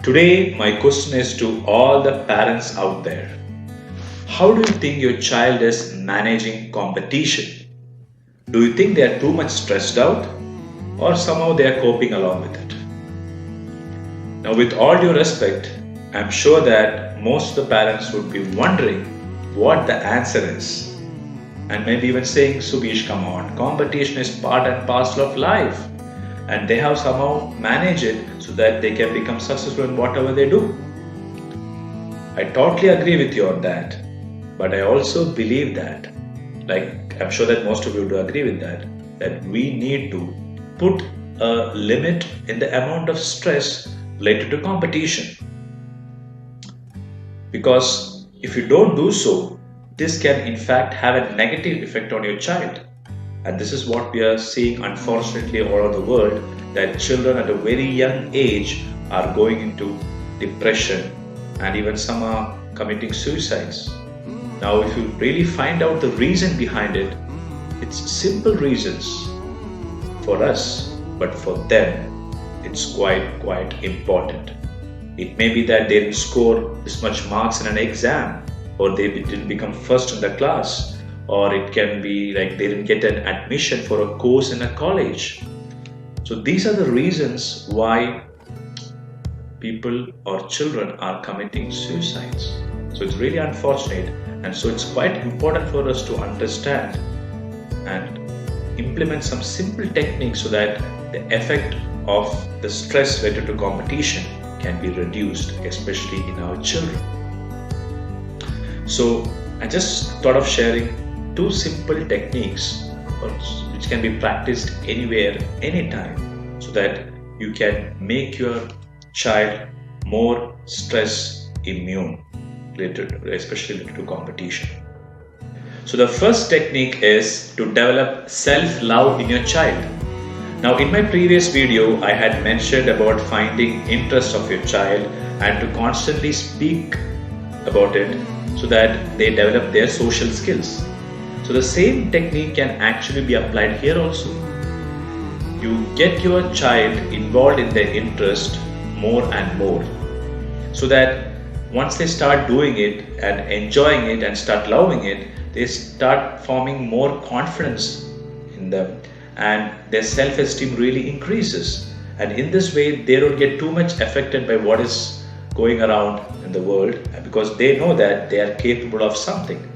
Today, my question is to all the parents out there. How do you think your child is managing competition? Do you think they are too much stressed out or somehow they are coping along with it? Now, with all due respect, I'm sure that most of the parents would be wondering what the answer is. And maybe even saying, Subish, come on, competition is part and parcel of life. And they have somehow managed it so that they can become successful in whatever they do. I totally agree with you on that. But I also believe that, like I'm sure that most of you do agree with that we need to put a limit in the amount of stress related to competition. Because if you don't do so, this can in fact have a negative effect on your child. And this is what we are seeing unfortunately all over the world, that children at a very young age are going into depression and even some are committing suicides. Now, if you really find out the reason behind it, it's simple reasons for us, but for them, it's quite important. It may be that they didn't score this much marks in an exam, or they didn't become first in the class, or it can be like they didn't get an admission for a course in a college. So these are the reasons why people or children are committing suicides. So it's really unfortunate, and so it's quite important for us to understand and implement some simple techniques so that the effect of the stress related to competition can be reduced, especially in our children. So I just thought of sharing two simple techniques which can be practiced anywhere, anytime, so that you can make your child more stress immune, especially related to competition. So the first technique is to develop self-love in your child. Now, in my previous video, I had mentioned about finding interest of your child and to constantly speak about it so that they develop their social skills. So the same technique can actually be applied here also. You get your child involved in their interest more and more, so that once they start doing it and enjoying it and start loving it, they start forming more confidence in them and their self-esteem really increases. And in this way, they don't get too much affected by what is going around in the world, because they know that they are capable of something.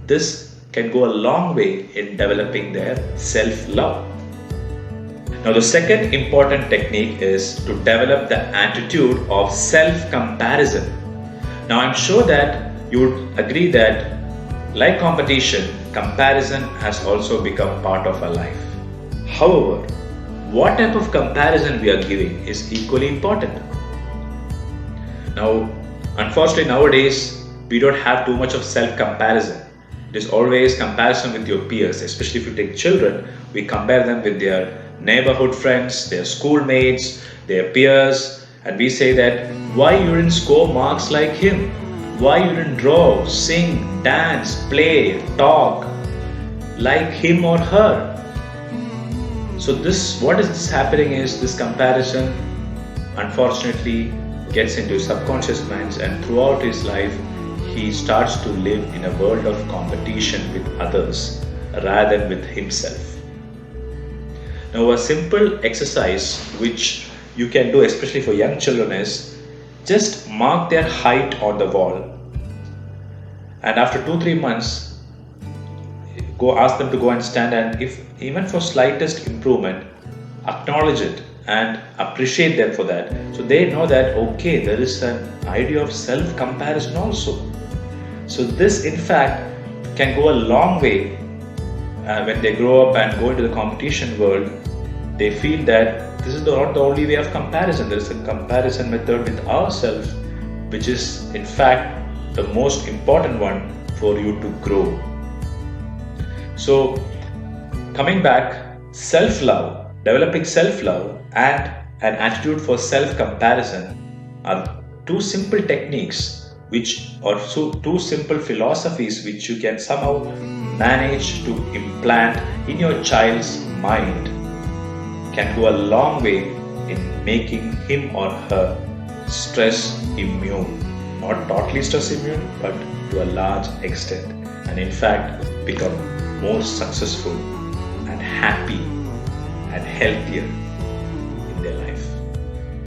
This can go a long way in developing their self-love. Now, the second important technique is to develop the attitude of self-comparison. Now, I'm sure that you would agree that, like competition, comparison has also become part of our life. However, what type of comparison we are giving is equally important. Now, unfortunately, nowadays, we don't have too much of self-comparison. It is always comparison with your peers, especially if you take children. We compare them with their neighborhood friends, their schoolmates, their peers, and we say that, why you didn't score marks like him? Why you didn't draw, sing, dance, play, talk like him or her? So what is happening is this comparison unfortunately gets into his subconscious minds, and throughout his life he starts to live in a world of competition with others rather than with himself. Now, a simple exercise which you can do, especially for young children, is just mark their height on the wall, and after 2-3 months go ask them to go and stand, and if even for slightest improvement, acknowledge it and appreciate them for that, so they know that okay, there is an idea of self-comparison also. So this in fact can go a long way. When they grow up and go into the competition world, they feel that this is not the only way of comparison. There is a comparison method with ourselves, which is in fact the most important one for you to grow. So coming back, self-love, developing self-love and an attitude for self-comparison are two simple techniques two simple philosophies which you can somehow manage to implant in your child's mind, can go a long way in making him or her stress immune. Not totally stress immune, but to a large extent. And in fact, become more successful and happy and healthier